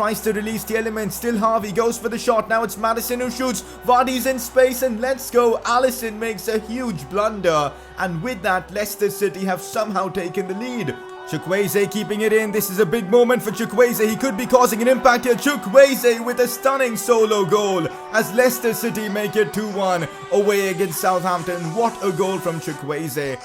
tries to release the element. Still Harvey goes for the shot. Now it's Maddison who shoots. Vardy's in space and let's go. Alisson makes a huge blunder. And with that, Leicester City have somehow taken the lead. Chukwueze keeping it in. This is a big moment for Chukwueze. He could be causing an impact here. Chukwueze with a stunning solo goal as Leicester City make it 2-1 away against Southampton. What a goal from Chukwueze.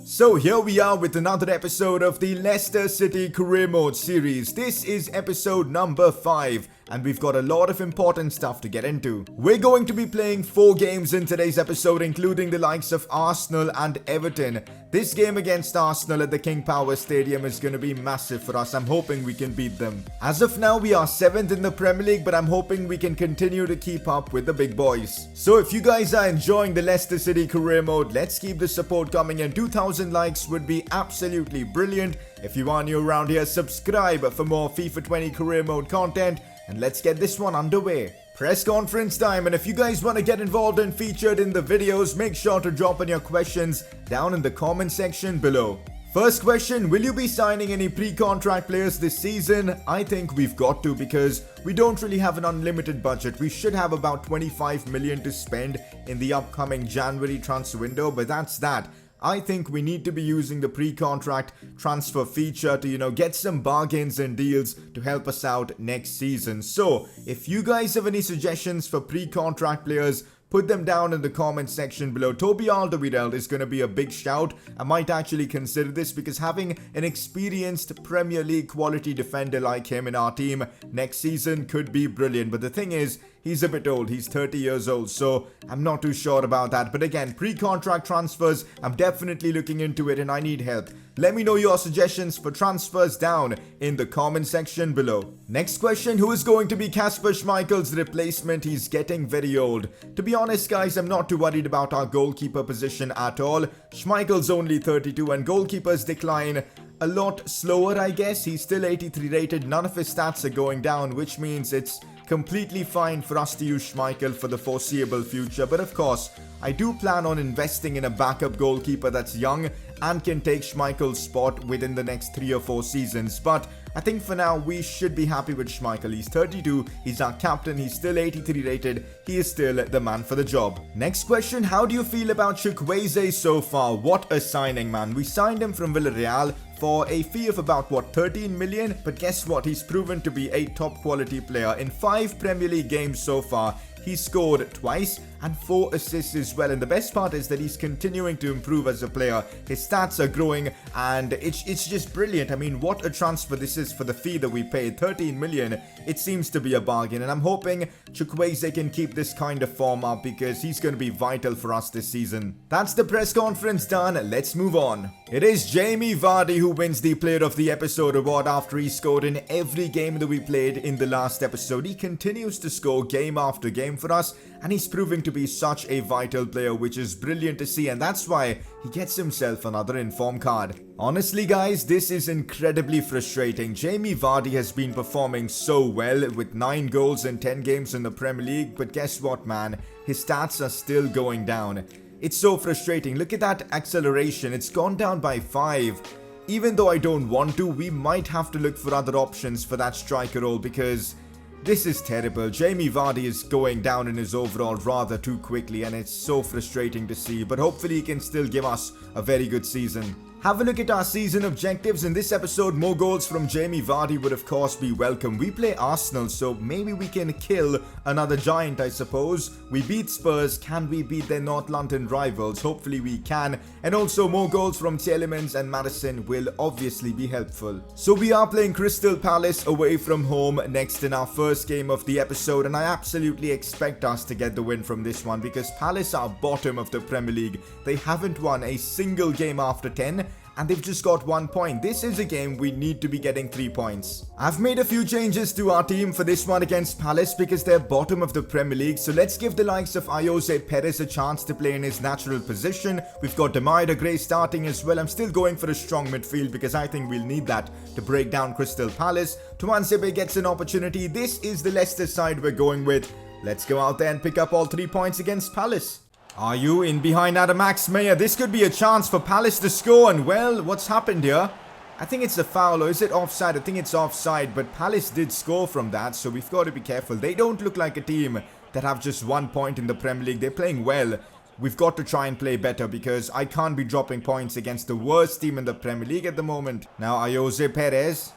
So here we are with another episode of the Leicester City Career Mode series. This is episode number 5 and we've got a lot of important stuff to get into. We're going to be playing 4 games in today's episode, including the likes of Arsenal and Everton. This game against Arsenal at the King Power Stadium is going to be massive for us. I'm hoping we can beat them. As of now, we are 7th in the Premier League, but I'm hoping we can continue to keep up with the big boys. So if you guys are enjoying the Leicester City Career Mode, let's keep the support coming in. 2,000 likes would be absolutely brilliant. If you are new around here, subscribe for more FIFA 20 Career Mode content. And let's get this one underway. Press conference time, and if you guys want to get involved and featured in the videos, make sure to drop in your questions down in the comment section below. First question, will you be signing any pre-contract players this season? I think we've got to, because we don't really have an unlimited budget. We should have about 25 million to spend in the upcoming January transfer window, but that's that. I think we need to be using the pre-contract transfer feature to, get some bargains and deals to help us out next season. So, if you guys have any suggestions for pre-contract players, put them down in the comment section below. Toby Alderweireld is going to be a big shout. I might actually consider this because having an experienced Premier League quality defender like him in our team next season could be brilliant. But the thing is, he's a bit old. He's 30 years old, so I'm not too sure about that. But again, pre-contract transfers, I'm definitely looking into it and I need help. Let me know your suggestions for transfers down in the comment section below. Next question, who is going to be Kasper Schmeichel's replacement? He's getting very old. To be honest, guys, I'm not too worried about our goalkeeper position at all. Schmeichel's only 32 and goalkeepers decline a lot slower, I guess. He's still 83 rated. None of his stats are going down, which means it's completely fine for us to use Schmeichel for the foreseeable future. But of course, I do plan on investing in a backup goalkeeper that's young and can take Schmeichel's spot within the next 3 or 4 seasons. But I think for now, we should be happy with Schmeichel. He's 32, he's our captain, he's still 83 rated, he is still the man for the job. Next question, how do you feel about Chukwueze so far? What a signing, man. We signed him from Villarreal for a fee of about 13 million, but guess what, he's proven to be a top quality player. In 5 Premier League games so far, he scored twice and 4 assists as well, and the best part is that he's continuing to improve as a player. His stats are growing and it's just brilliant. I mean, what a transfer this is for the fee that we paid, 13 million. It seems to be a bargain, and I'm hoping Chukwueze can keep this kind of form up because he's going to be vital for us this season. That's the press conference done. Let's move on. It is Jamie Vardy who wins the Player of the Episode award after he scored in every game that we played in the last episode. He continues to score game after game for us, and he's proving to be such a vital player, which is brilliant to see, and that's why he gets himself another inform card. Honestly, guys, this is incredibly frustrating. Jamie Vardy has been performing so well with 9 goals in 10 games in the Premier League, but guess what, man? His stats are still going down. It's so frustrating. Look at that acceleration. It's gone down by 5. Even though I don't want to, we might have to look for other options for that striker role because this is terrible. Jamie Vardy is going down in his overall rather too quickly, and it's so frustrating to see, but hopefully he can still give us a very good season. Have a look at our season objectives. In this episode, more goals from Jamie Vardy would of course be welcome. We play Arsenal, so maybe we can kill another giant, I suppose. We beat Spurs. Can we beat their North London rivals? Hopefully we can. And also more goals from Tielemans and Maddison will obviously be helpful. So we are playing Crystal Palace away from home next in our first game of the episode, and I absolutely expect us to get the win from this one because Palace are bottom of the Premier League. They haven't won a single game after 10. And they've just got 1 point. This is a game we need to be getting 3 points. I've made a few changes to our team for this one against Palace because they're bottom of the Premier League. So let's give the likes of Ayoze Perez a chance to play in his natural position. We've got Demaira Gray starting as well. I'm still going for a strong midfield because I think we'll need that to break down Crystal Palace. Tuanzebe gets an opportunity. This is the Leicester side we're going with. Let's go out there and pick up all 3 points against Palace. Are you in behind Adam Max Mayer? This could be a chance for Palace to score. And well, what's happened here? I think it's a foul, or is it offside? I think it's offside, but Palace did score from that, so we've got to be careful. They don't look like a team that have just 1 point in the Premier League. They're playing well. We've got to try and play better because I can't be dropping points against the worst team in the Premier League at the moment. Now Ayoze Perez.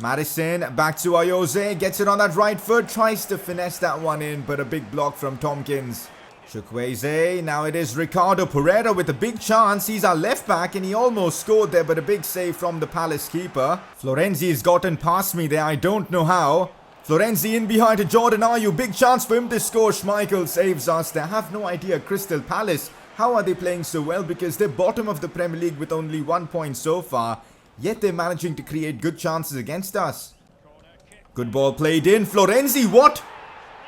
Madison, back to Ayoze. Gets it on that right foot. Tries to finesse that one in, but a big block from Tompkins. Chukwueze, now it is Ricardo Pereira with a big chance. He's our left back and he almost scored there, but a big save from the Palace keeper. Florenzi has gotten past me there, I don't know how. Florenzi in behind to Jordan Ayew, big chance for him to score. Schmeichel saves us. They have no idea. Crystal Palace, how are they playing so well? Because they're bottom of the Premier League with only 1 point so far, yet they're managing to create good chances against us. Good ball played in. Florenzi, what?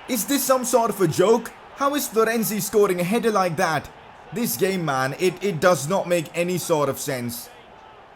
Is this some sort of a joke? How is Florenzi scoring a header like that? This game, man, it does not make any sort of sense.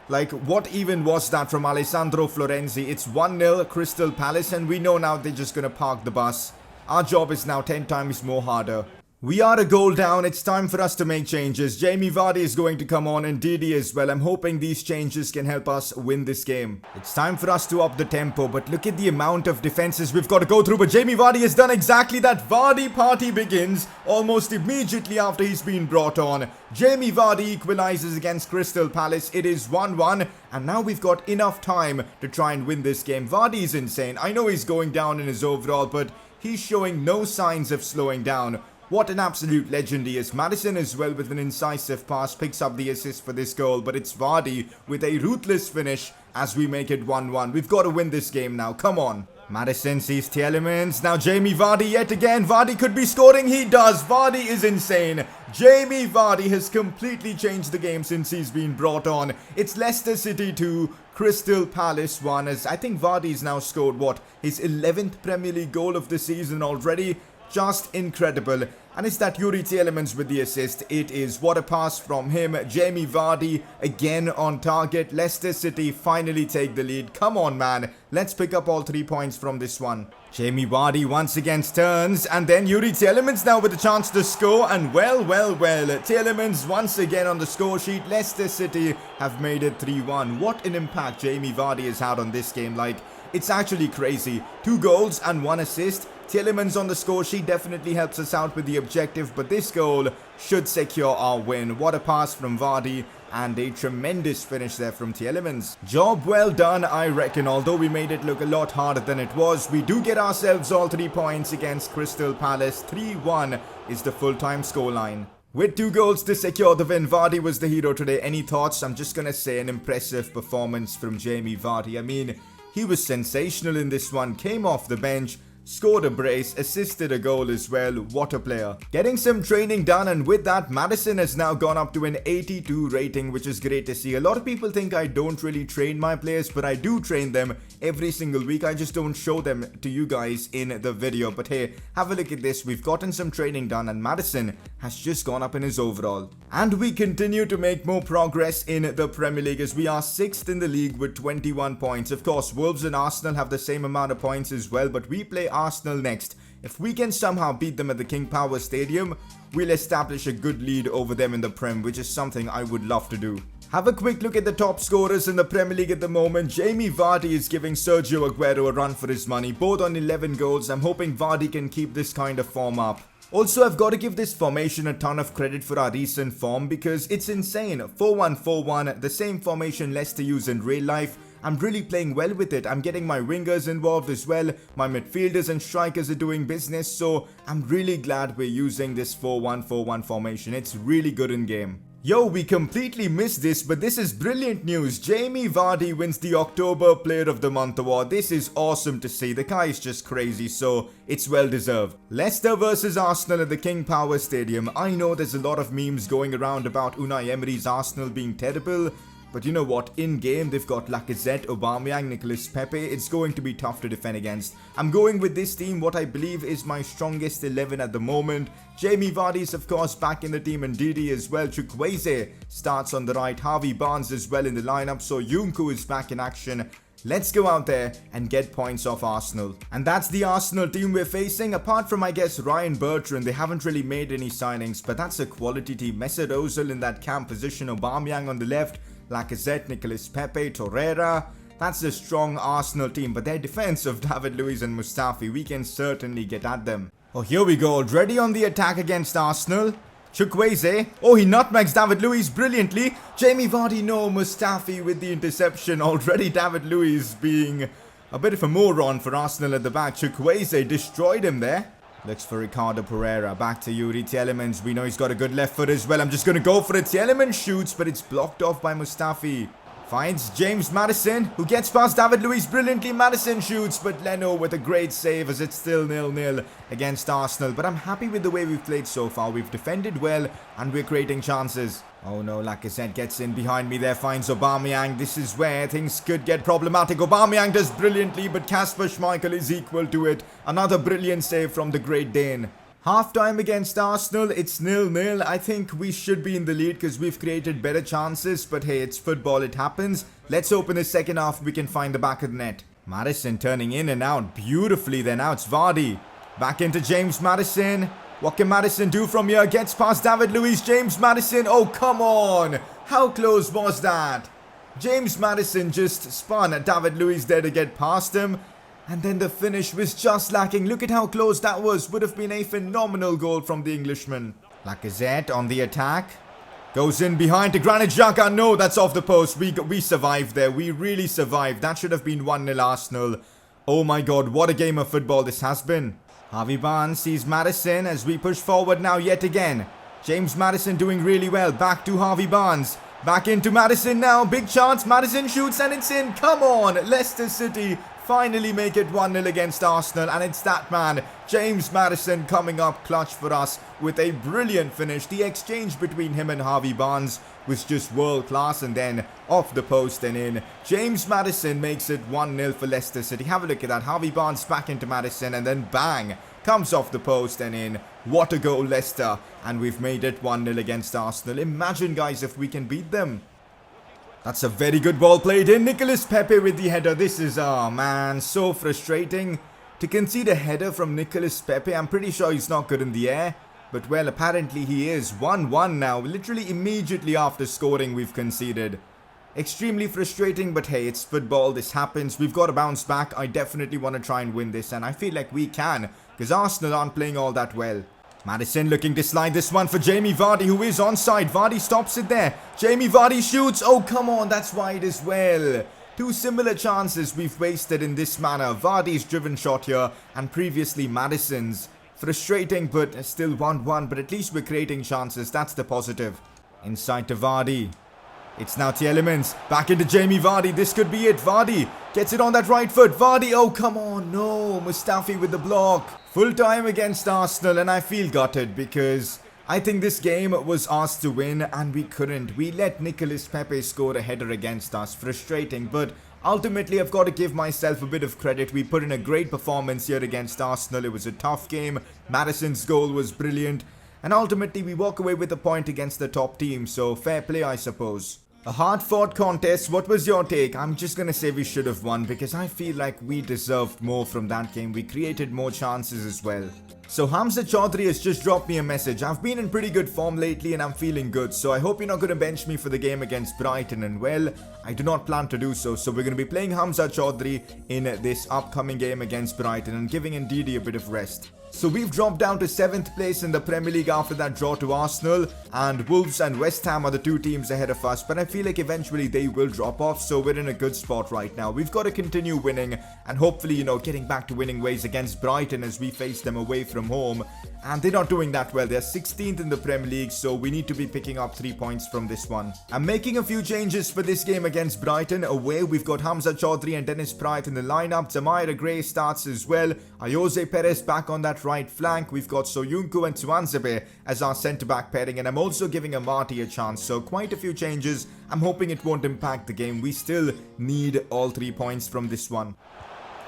Like, what even was that from Alessandro Florenzi? It's 1-0 Crystal Palace, and we know now they're just going to park the bus. Our job is now 10 times more harder. We are a goal down. It's time for us to make changes. Jamie Vardy is going to come on and Didi as well. I'm hoping these changes can help us win this game. It's time for us to up the tempo, but look at the amount of defenses we've got to go through. But Jamie Vardy has done exactly that. Vardy party begins almost immediately after he's been brought on. Jamie Vardy equalizes against Crystal Palace. It is 1-1, and now we've got enough time to try and win this game. Vardy is insane. I know he's going down in his overall, but he's showing no signs of slowing down. What an absolute legend he is. Madison as well with an incisive pass picks up the assist for this goal, but it's Vardy with a ruthless finish as we make it 1-1. We've got to win this game now. Come on. Madison sees Tielemans. Now Jamie Vardy yet again. Vardy could be scoring. He does. Vardy is insane. Jamie Vardy has completely changed the game since he's been brought on. It's Leicester City 2, Crystal Palace 1. As I think Vardy's now scored, what, his 11th Premier League goal of the season already? Just incredible. And it's that Yuri Tielemans with the assist. It is. What a pass from him. Jamie Vardy again on target. Leicester City finally take the lead. Come on, man. Let's pick up all 3 points from this one. Jamie Vardy once again turns, and then Yuri Tielemans now with a chance to score, and well, Tielemans once again on the score sheet. Leicester City have made it 3-1. What an impact Jamie Vardy has had on this game. Like, it's actually crazy. 2 goals and 1 assist. Tielemans on the score sheet definitely helps us out with the objective, but this goal should secure our win. What a pass from Vardy, and a tremendous finish there from Tielemans. Job well done, I reckon. Although we made it look a lot harder than it was, we do get ourselves all 3 points against Crystal Palace. 3-1 is the full-time scoreline. With 2 goals to secure the win, Vardy was the hero today. Any thoughts? I'm just gonna say an impressive performance from Jamie Vardy. I mean, he was sensational in this one. Came off the bench, scored a brace, assisted a goal as well. What a player. Getting some training done, and with that, Madison has now gone up to an 82 rating, which is great to see. A lot of people think I don't really train my players, but I do train them every single week. I just don't show them to you guys in the video. But hey, have a look at this. We've gotten some training done, and Madison has just gone up in his overall. And we continue to make more progress in the Premier League as we are 6th in the league with 21 points. Of course, Wolves and Arsenal have the same amount of points as well, but we play Arsenal next. If we can somehow beat them at the King Power Stadium, we'll establish a good lead over them in the Prem, which is something I would love to do. Have a quick look at the top scorers in the Premier League at the moment. Jamie Vardy is giving Sergio Aguero a run for his money, both on 11 goals. I'm hoping Vardy can keep this kind of form up. Also, I've got to give this formation a ton of credit for our recent form because it's insane. 4-1-4-1, the same formation Leicester use in real life. I'm really playing well with it. I'm getting my wingers involved as well. My midfielders and strikers are doing business. So I'm really glad we're using this 4-1-4-1 formation. It's really good in game. Yo, we completely missed this, but this is brilliant news. Jamie Vardy wins the October Player of the Month award. This is awesome to see. The guy is just crazy, so it's well deserved. Leicester versus Arsenal at the King Power Stadium. I know there's a lot of memes going around about Unai Emery's Arsenal being terrible, but you know what? In game, they've got Lacazette, Aubameyang, Nicolas Pepe. It's going to be tough to defend against. I'm going with this team, what I believe is my strongest 11 at the moment. Jamie Vardy is, of course, back in the team, and Didi as well. Chukwueze starts on the right. Harvey Barnes as well in the lineup. So Yunku is back in action. Let's go out there and get points off Arsenal. And that's the Arsenal team we're facing. Apart from, I guess, Ryan Bertrand, they haven't really made any signings, but that's a quality team. Mesut Ozil in that cam position, Aubameyang on the left, Lacazette, Nicolas Pepe, Torreira. That's a strong Arsenal team, but their defense of David Luiz and Mustafi, we can certainly get at them. Oh, here we go, already on the attack against Arsenal. Chukwueze. Oh, he nutmegs David Luiz brilliantly. Jamie Vardy, no. Mustafi with the interception. Already David Luiz being a bit of a moron for Arsenal at the back. Chukwueze destroyed him there. Looks for Ricardo Pereira. Back to Yuri Tielemans. We know he's got a good left foot as well. I'm just going to go for it. Tielemans shoots, but it's blocked off by Mustafi. Finds James Maddison, who gets past David Luiz brilliantly. Maddison shoots, but Leno with a great save as it's still 0-0 against Arsenal. But I'm happy with the way we've played so far. We've defended well and we're creating chances. Oh no, Lacazette gets in behind me there, finds Aubameyang. This is where things could get problematic. Aubameyang does brilliantly, but Kasper Schmeichel is equal to it. Another brilliant save from the Great Dane. Half time against Arsenal, it's 0-0. I think we should be in the lead because we've created better chances. But hey, it's football, it happens. Let's open the second half, we can find the back of the net. Maddison turning in and out beautifully there. Now it's Vardy. Back into James Maddison. What can Maddison do from here? Gets past David Luiz. James Maddison. Oh, come on. How close was that? James Maddison just spun at David Luiz there to get past him. And then the finish was just lacking. Look at how close that was. Would have been a phenomenal goal from the Englishman. Lacazette on the attack. Goes in behind to Granit Xhaka. No, that's off the post. We survived there. We really survived. That should have been 1-0 Arsenal. Oh my god, what a game of football this has been. Harvey Barnes sees Maddison as we push forward now yet again. James Maddison doing really well. Back to Harvey Barnes. Back into Maddison now. Big chance. Maddison shoots and it's in. Come on. Leicester City finally make it 1-0 against Arsenal, and it's that man, James Maddison, coming up clutch for us with a brilliant finish. The exchange between him and Harvey Barnes was just world class, and then off the post and in. James Maddison makes it 1-0 for Leicester City. Have a look at that. Harvey Barnes back into Maddison, and then bang, comes off the post and in. What a goal, Leicester, and we've made it 1-0 against Arsenal. Imagine, guys, if we can beat them. That's a very good ball played in. Nicolas Pepe with the header. This is, oh man, so frustrating. To concede a header from Nicolas Pepe, I'm pretty sure he's not good in the air. But well, apparently he is. 1-1 now. Literally immediately after scoring, we've conceded. Extremely frustrating, but hey, it's football. This happens. We've got to bounce back. I definitely want to try and win this, and I feel like we can, because Arsenal aren't playing all that well. Maddison looking to slide this one for Jamie Vardy, who is onside. Vardy stops it there. Jamie Vardy shoots. Oh, come on. That's wide as well. Two similar chances we've wasted in this manner. Vardy's driven shot here and previously Maddison's. Frustrating, but still 1-1. But at least we're creating chances. That's the positive. Inside to Vardy. It's now Tielemans. Back into Jamie Vardy. This could be it. Vardy gets it on that right foot. Vardy. Oh, come on. No. Mustafi with the block. Full time against Arsenal, and I feel gutted because I think this game was ours to win and we couldn't. We let Nicolas Pepe score a header against us. Frustrating, but ultimately I've got to give myself a bit of credit. We put in a great performance here against Arsenal. It was a tough game. Maddison's goal was brilliant. And ultimately we walk away with a point against the top team. So fair play, I suppose. A hard-fought contest. What was your take? I'm just going to say we should have won because I feel like we deserved more from that game. We created more chances as well. So Hamza Chaudhry has just dropped me a message. I've been in pretty good form lately and I'm feeling good. So I hope you're not going to bench me for the game against Brighton. And well, I do not plan to do so. So we're going to be playing Hamza Chaudhry in this upcoming game against Brighton and giving Ndidi a bit of rest. So we've dropped down to 7th place in the Premier League after that draw to Arsenal, and Wolves and West Ham are the two teams ahead of us, but I feel like eventually they will drop off, so we're in a good spot right now. We've got to continue winning and hopefully, getting back to winning ways against Brighton as we face them away from home, and they're not doing that well. They're 16th in the Premier League, so we need to be picking up 3 points from this one. I'm making a few changes for this game against Brighton. Away, we've got Hamza Chaudhry and Dennis Praet in the lineup. Zamira Gray starts as well. Ayose Perez back on that right flank. We've got Soyuncu and Tuanzebe as our centre-back pairing, and I'm also giving Amati a chance. So quite a few changes. I'm hoping it won't impact the game. We still need all 3 points from this one.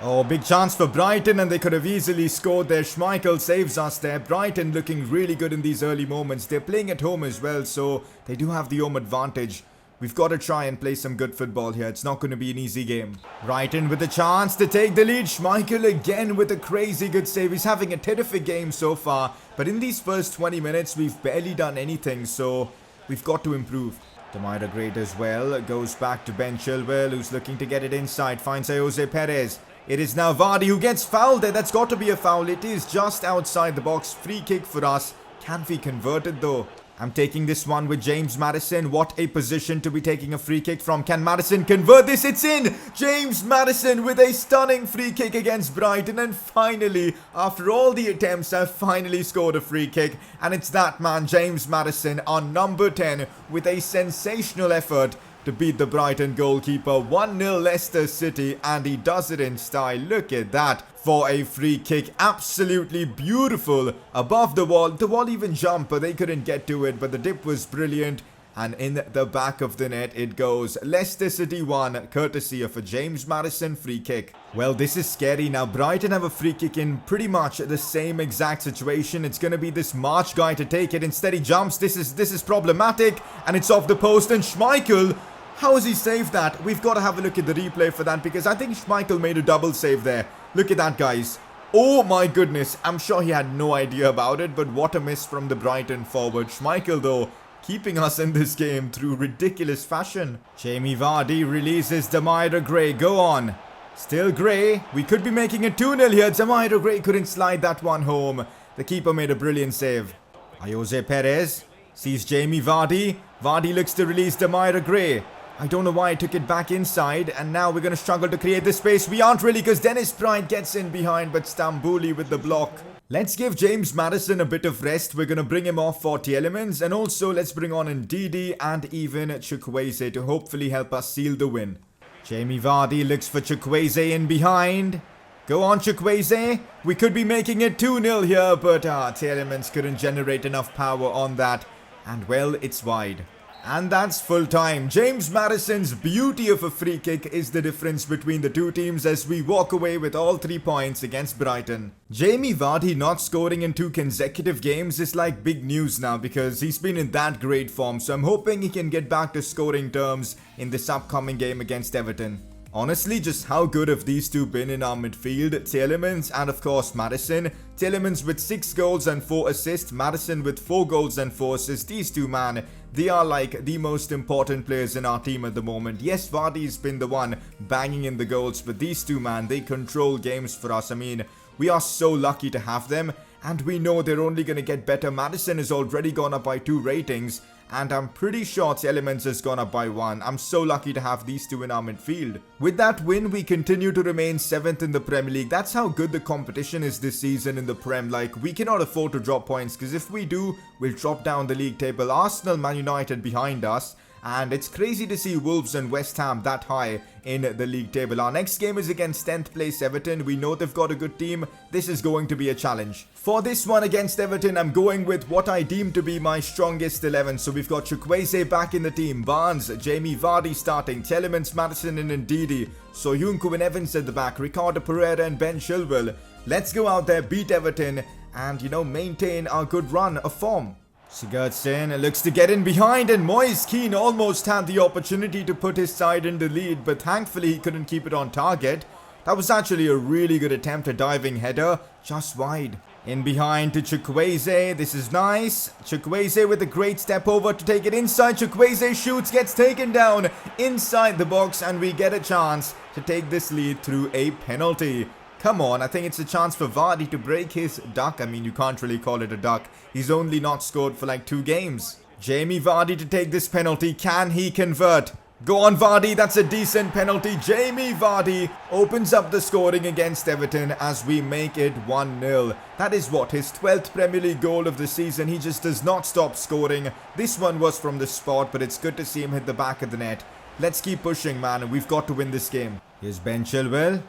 Oh, big chance for Brighton, and they could have easily scored there. Schmeichel saves us there. Brighton looking really good in these early moments. They're playing at home as well, so they do have the home advantage. We've got to try and play some good football here. It's not going to be an easy game. Brighton with a chance to take the lead. Schmeichel again with a crazy good save. He's having a terrific game so far. But in these first 20 minutes, we've barely done anything. So we've got to improve. Demaira great as well. Goes back to Ben Chilwell, who's looking to get it inside. Finds Jose Perez. It is now Vardy who gets fouled there. That's got to be a foul. It is just outside the box. Free kick for us. Can't be converted though. I'm taking this one with James Maddison. What a position to be taking a free kick from. Can Maddison convert this? It's in! James Maddison with a stunning free kick against Brighton. And finally, after all the attempts, I've finally scored a free kick. And it's that man, James Maddison, our number 10, with a sensational effort to beat the Brighton goalkeeper. 1-0 Leicester City, and he does it in style. Look at that. For a free kick, absolutely beautiful. Above the wall even jumped, but they couldn't get to it. But the dip was brilliant, and in the back of the net it goes. Leicester City 1, courtesy of a James Maddison free kick. Well, this is scary. Now Brighton have a free kick in pretty much the same exact situation. It's going to be this March guy to take it. Instead he jumps. This is problematic, and it's off the post. And Schmeichel, how has he saved that? We've got to have a look at the replay for that, because I think Schmeichel made a double save there. Look at that, guys. Oh my goodness. I'm sure he had no idea about it, but what a miss from the Brighton forward. Schmeichel, though, keeping us in this game through ridiculous fashion. Jamie Vardy releases Demaira Gray. Go on. Still Gray. We could be making it 2-0 here. Demaira Gray couldn't slide that one home. The keeper made a brilliant save. Jose Perez sees Jamie Vardy. Vardy looks to release Demaira Gray. I don't know why I took it back inside, and now we're going to struggle to create this space. We aren't really, because Dennis Pride gets in behind, but Stambouli with the block. Let's give James Maddison a bit of rest. We're going to bring him off for Tielemans, and also let's bring on Ndidi and even Chukwueze to hopefully help us seal the win. Jamie Vardy looks for Chukwueze in behind. Go on, Chukwueze. We could be making it 2-0 here, but Tielemans couldn't generate enough power on that. And well, it's wide. And that's full time. James Maddison's beauty of a free kick is the difference between the two teams as we walk away with all 3 points against Brighton. Jamie Vardy not scoring in 2 consecutive games is like big news now, because he's been in that great form. So I'm hoping he can get back to scoring terms in this upcoming game against Everton. Honestly, just how good have these two been in our midfield? Tielemans and of course Maddison. Tielemans with 6 goals and 4 assists. Maddison with 4 goals and 4 assists. These two, man, they are like the most important players in our team at the moment. Yes, Vardy's been the one banging in the goals, but these two, man, they control games for us. I mean, we are so lucky to have them, and we know they're only going to get better. Maddison has already gone up by 2 ratings, and I'm pretty sure Tielemans has gone up by 1. I'm so lucky to have these two in our midfield. With that win, we continue to remain 7th in the Premier League. That's how good the competition is this season in the Prem. Like, we cannot afford to drop points, because if we do, we'll drop down the league table. Arsenal, Man United behind us. And it's crazy to see Wolves and West Ham that high in the league table. Our next game is against 10th place Everton. We know they've got a good team. This is going to be a challenge. For this one against Everton, I'm going with what I deem to be my strongest 11. So we've got Chukwueze back in the team. Barnes, Jamie Vardy starting. Tielemans, Maddison and Ndidi. Soyuncu and Evans at the back. Ricardo Pereira and Ben Chilwell. Let's go out there, beat Everton, and, you know, maintain our good run of form. Sigurdsson looks to get in behind, and Moise Keane almost had the opportunity to put his side in the lead, but thankfully he couldn't keep it on target. That was actually a really good attempt, a diving header, just wide. In behind to Chukwueze, this is nice. Chukwueze with a great step over to take it inside. Chukwueze shoots, gets taken down inside the box, and we get a chance to take this lead through a penalty. Come on, I think it's a chance for Vardy to break his duck. I mean, you can't really call it a duck. He's only not scored for like 2 games. Jamie Vardy to take this penalty. Can he convert? Go on, Vardy. That's a decent penalty. Jamie Vardy opens up the scoring against Everton as we make it 1-0. That is what, his 12th Premier League goal of the season. He just does not stop scoring. This one was from the spot, but it's good to see him hit the back of the net. Let's keep pushing, man. We've got to win this game. Here's Ben Chilwell.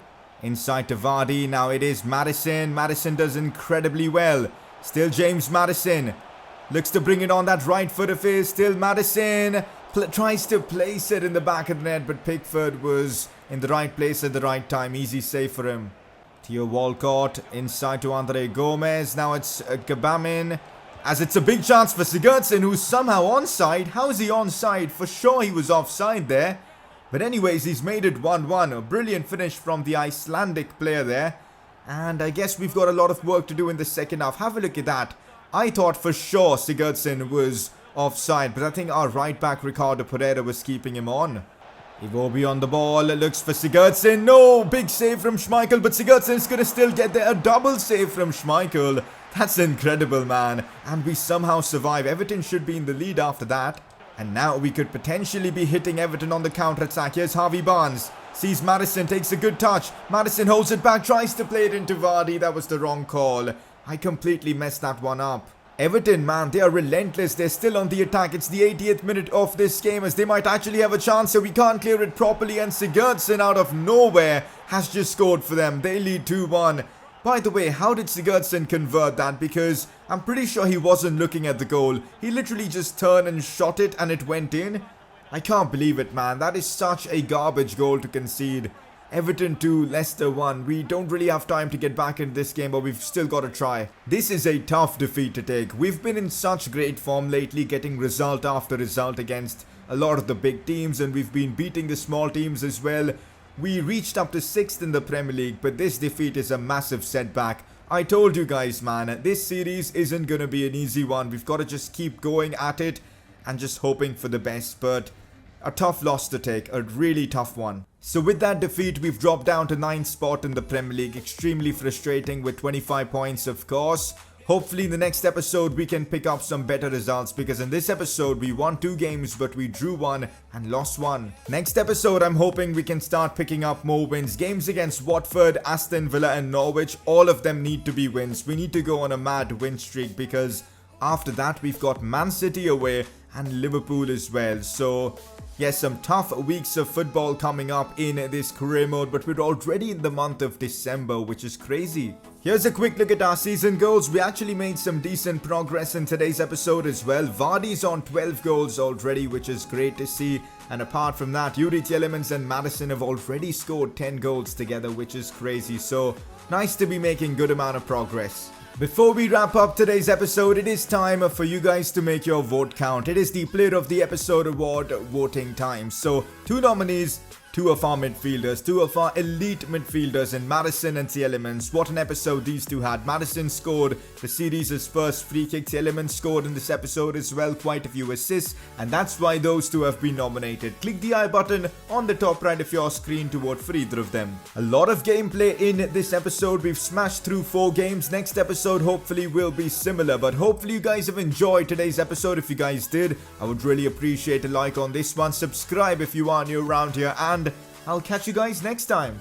Inside to Vardy. Now it is Maddison. Maddison does incredibly well. Still James Maddison. Looks to bring it on that right foot of his. Still Maddison. Tries to place it in the back of the net, but Pickford was in the right place at the right time. Easy save for him. Theo Walcott inside to Andre Gomez. Now it's Gabamin. as it's a big chance for Sigurdsson, who's somehow onside. How is he onside? For sure he was offside there. But anyways, he's made it 1-1. A brilliant finish from the Icelandic player there. And I guess we've got a lot of work to do in the second half. Have a look at that. I thought for sure Sigurdsson was offside, but I think our right back Ricardo Pereira was keeping him on. Iwobi on the ball, looks for Sigurdsson. No, big save from Schmeichel, but Sigurdsson's going to still get there. A double save from Schmeichel. That's incredible, man. And we somehow survive. Everton should be in the lead after that. And now we could potentially be hitting Everton on the counter-attack. Here's Harvey Barnes. Sees Maddison, takes a good touch. Maddison holds it back, tries to play it into Vardy. That was the wrong call. I completely messed that one up. Everton, man, they are relentless. They're still on the attack. It's the 80th minute of this game, as they might actually have a chance, so we can't clear it properly. And Sigurdsson out of nowhere has just scored for them. They lead 2-1. By the way, how did Sigurdsson convert that? Because I'm pretty sure he wasn't looking at the goal. He literally just turned and shot it and it went in. I can't believe it, man. That is such a garbage goal to concede. Everton 2, Leicester 1. We don't really have time to get back into this game, but we've still got to try. This is a tough defeat to take. We've been in such great form lately, getting result after result against a lot of the big teams, and we've been beating the small teams as well. We reached up to 6th in the Premier League, but this defeat is a massive setback. I told you guys, man, this series isn't going to be an easy one. We've got to just keep going at it and just hoping for the best, but a tough loss to take, a really tough one. So with that defeat, we've dropped down to 9th spot in the Premier League. Extremely frustrating with 25 points, of course. Hopefully in the next episode we can pick up some better results, because in this episode we won 2 games but we drew 1 and lost 1. Next episode I'm hoping we can start picking up more wins. Games against Watford, Aston Villa and Norwich, all of them need to be wins. We need to go on a mad win streak, because after that we've got Man City away and Liverpool as well. So yes, some tough weeks of football coming up in this career mode, but we're already in the month of December, which is crazy. Here's a quick look at our season goals. We actually made some decent progress in today's episode as well. Vardy's on 12 goals already, which is great to see. And apart from that, Yuri Tielemans and Maddison have already scored 10 goals together, which is crazy. So nice to be making good amount of progress. Before we wrap up today's episode, it is time for you guys to make your vote count. It is the Player of the Episode Award voting time. So 2 nominees, 2 of our midfielders, 2 of our elite midfielders in Maddison and Tielemans. What an episode these two had. Maddison scored the series' first free kick. Tielemans scored in this episode as well, quite a few assists, and that's why those 2 have been nominated. Click the I button on the top right of your screen to vote for either of them. A lot of gameplay in this episode. We've smashed through 4 games. Next episode hopefully will be similar, but hopefully you guys have enjoyed today's episode. If you guys did, I would really appreciate a like on this one. Subscribe if you are new around here, and I'll catch you guys next time.